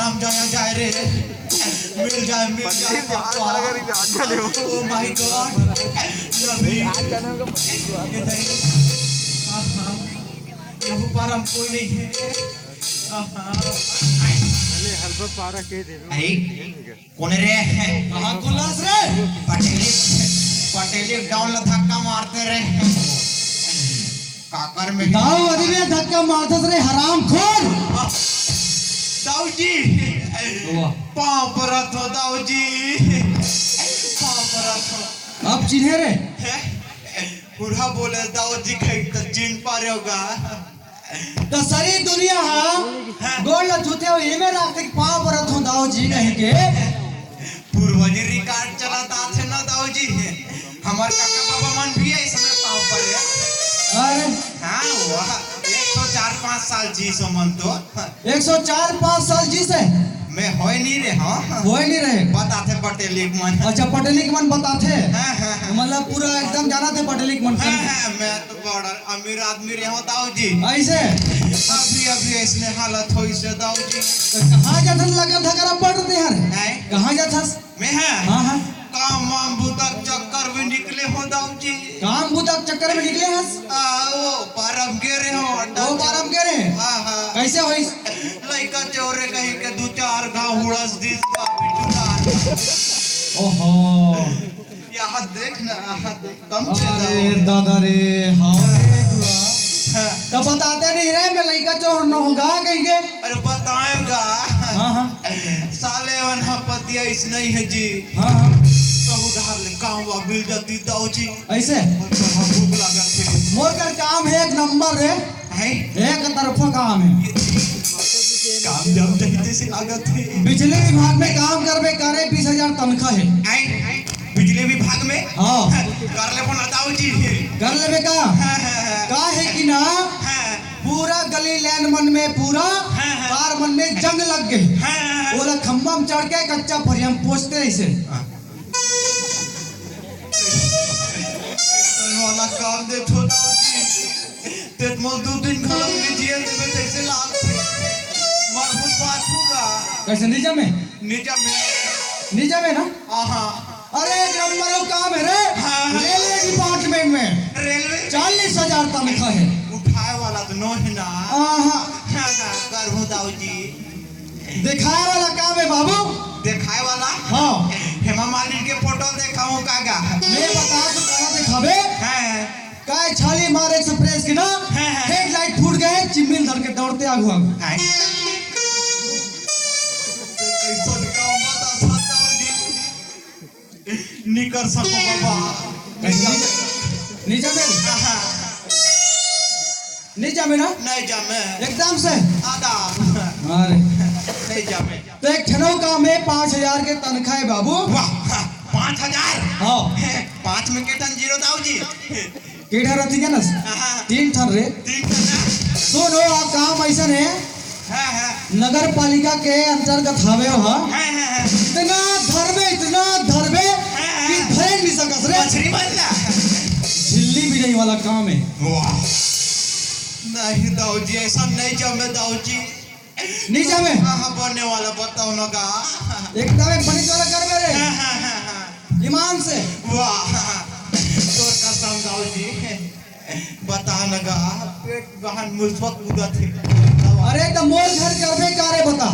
हम जाया जाए रे मिल जाए ओ माय गॉड यहाँ पर हम कोई नहीं है हल्का पारा के दे कौन रे कहाँ गुलास रे पटेली डाउन ला धक्का मारते रे काकर में दाऊ अभी में धक्का मारते रे हराम खोर दाऊ जी पाँव पर हो दाऊ जी पाँव पर अब चिन्हे रे बूढ़ा बोले दाऊ जी कहीं तो चिन पा रहे होगा तो सारी दुनिया गोल ला छूते हो ये में रात तक पाँव पर हो दाऊ जी कहीं के पूर्वजी रिकॉर्ड चलाता थे ना दाऊ जी हमारे काका बाबा मन भी है इसमें पाँव पर है अरे हाँ वाह 104-5 साल जी सो मन तो 104-5 साल जी से मैं होए नहीं रे हाँ होए नहीं रहे बताते पटेली मन अच्छा पटेली के मन बताते हाँ मतलब पूरा एकदम जाना थे पटेली के मन मैं तो बड़ा अमीर आदमी रे हो दाऊ जी ऐसे अभी इसने हालत हो इसे दाऊ जी तो कहाँ जाथन लगा था करा पड़ते हैं कहाँ जाथस मैं है हाँ काम वाम बुतक चक्कर में निकले हो दाऊ जी काम बुतक चक्कर में निकले हस वो पारम गेरे हो वो पारम गेरे हाँ कैसे होई लइका चोरे कहीं के 2-4 घाव हुड़स दिस बापी चुनार ओहो यहाँ देख ना कम अरे दादा रे हाँ रे तो बताते नहीं रे मैं लइका चोर न होगा कहीं के अरे बताएगा हाँ साले वना पतिया इस नहीं है जी हाँ तो उधार ले काम वा मिल जाती दाऊ जी ऐसे भूख लगा थे मोर का काम है एक नंबर रे है एक तरफा काम है काम जब देखते से लागत है बिजली विभाग में काम करबे करे 20,000 तनख्वाह है बिजली विभाग में हाँ कर ले बना दाऊ जी कर लेबे का है कि ना पूरा गली लैंड मन में पूरा कार मन में जंग लग गए बोला खम्बा में चढ़ के कच्चा फरिया में पोछते ऐसे वाला काम दे तो दाऊ जी तेत मोल 2 दिन खलम में जेल देवे जैसे लाग थे मरबूत बात होगा कैसे नीचे में ना आहा अरे एक नंबर का काम है रे रेलवे डिपार्टमेंट में रेलवे 40,000 तनख्वाह है उठाए वाला तो नो है ना कर हूँ दाऊ जी दिखाए वाला काम है बाबू दिखाए वाला हाँ हेमा मालिनी के फोटो देखा हूँ कागा मैं बता तू कहाँ दिखावे हैं काय छाली मार एक्सप्रेस की ना हेडलाइट फूट गए चिमनी धर के दौड़ते आगू आगू निकर सको बाबा नीचे में नीचे में ना नहीं जामे एकदम से आधा अरे नहीं जामे तो एक ठनौ काम है 5,000 के तनख्वाह है बाबू वाह 5,000 हाँ 5 में कितना जीरो दाऊ जी केठा रहती है ना 3 ठन रे 3 ठन सुनो आ काम ऐसा है नगर पालिका के अंतर्गत हवे हो इतना धरबे कि धरे नहीं सकस रे मछली बनला झिल्ली भी नहीं वाला काम है वाह नहीं दाऊ जी ऐसा नहीं जमे दाऊ जी नीचे में हाँ बनने वाला बताओ ना का एकदम बनी वाला कर मेरे ईमान से वाह तोर कसम दाऊ जी बता नगा पेट गहन मुस्बत उदा थे अरे तो मोर घर करबे कारे बता